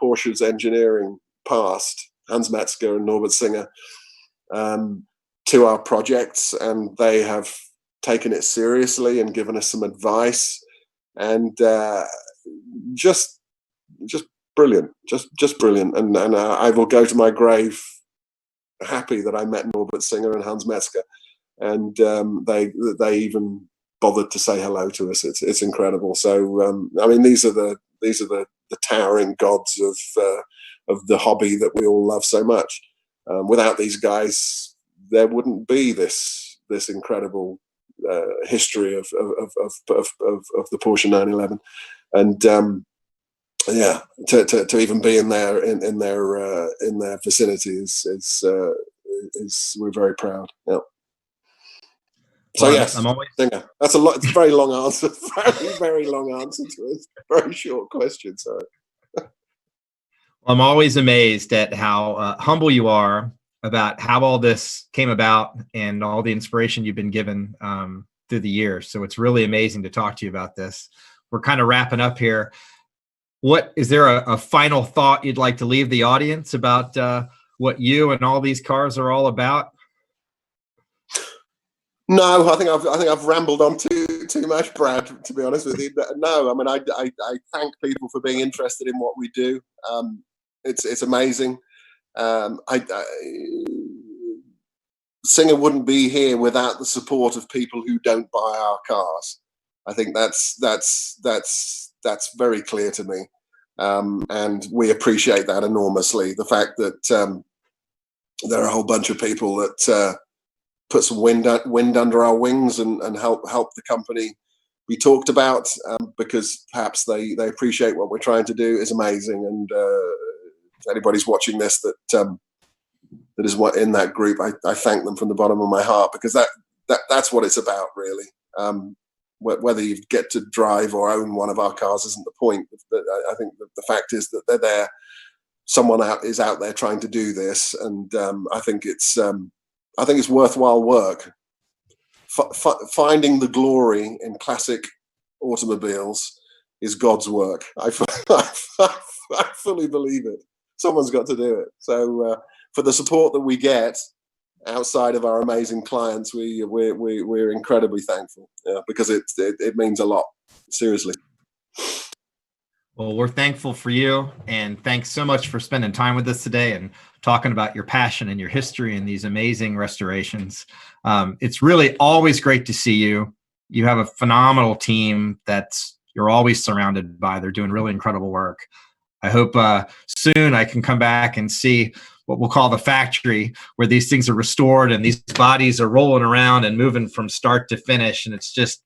Porsche's engineering past, Hans Metzger and Norbert Singer, to our projects, and they have taken it seriously and given us some advice. And just brilliant, just brilliant. And I will go to my grave happy that I met Norbert Singer and Hans Metzger, and they even bothered to say hello to us. It's incredible. So I mean, these are the towering gods of the hobby that we all love so much. Without these guys, there wouldn't be this incredible history of the Porsche 911. And yeah, to even be in their vicinity is we're very proud. Yeah. So Well, yes, I'm always, Singer. That's a lot. It's a very long answer. Very long answer to a very short question. Sorry. I'm always amazed at how humble you are about how all this came about and all the inspiration you've been given through the years. So it's really amazing to talk to you about this. We're kind of wrapping up here. Is there a final thought you'd like to leave the audience about what you and all these cars are all about? No, I think I've rambled on too much, Brad, to be honest with you. No, I mean, I thank people for being interested in what we do. It's amazing. Singer wouldn't be here without the support of people who don't buy our cars. I think that's very clear to me, and we appreciate that enormously. The fact that there are a whole bunch of people that put some wind under our wings and help the company be talked about, because perhaps they appreciate what we're trying to do is amazing. And if anybody's watching this that is what in that group, I thank them from the bottom of my heart, because that's what it's about, really. Whether you get to drive or own one of our cars isn't the point. I think the fact is that they're there. Someone is out there trying to do this, and I think it's worthwhile work finding the glory in classic automobiles is God's work. I fully believe it. Someone's got to do it. So for the support that we get outside of our amazing clients, we're incredibly thankful, because it means a lot. Seriously. Well, we're thankful for you, and thanks so much for spending time with us today and talking about your passion and your history and these amazing restorations. It's really always great to see you. You have a phenomenal team you're always surrounded by. They're doing really incredible work. I hope soon I can come back and see what we'll call the factory, where these things are restored and these bodies are rolling around and moving from start to finish. And it's just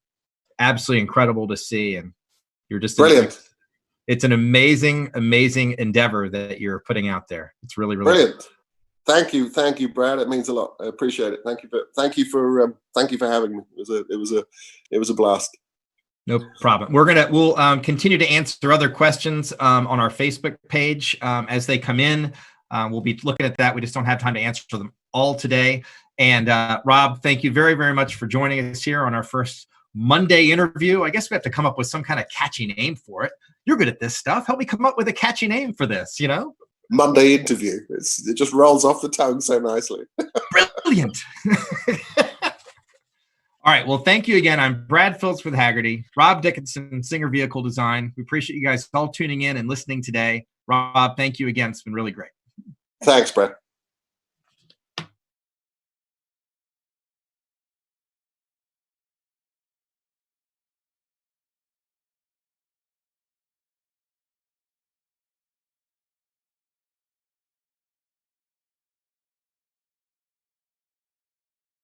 absolutely incredible to see. And you're just brilliant. It's an amazing, amazing endeavor that you're putting out there. It's really, really brilliant. Thank you, Brad. It means a lot. I appreciate it. Thank you for having me. It was a blast. No problem. We'll continue to answer other questions on our Facebook page as they come in. We'll be looking at that. We just don't have time to answer them all today. And Rob, thank you very, very much for joining us here on our first Monday interview. I guess we have to come up with some kind of catchy name for it. You're good at this stuff. Help me come up with a catchy name for this, Monday interview. It just rolls off the tongue so nicely. Brilliant. All right. Well, thank you again. I'm Brad Phillips with Hagerty, Rob Dickinson, Singer Vehicle Design. We appreciate you guys all tuning in and listening today. Rob, thank you again. It's been really great. Thanks, Brad.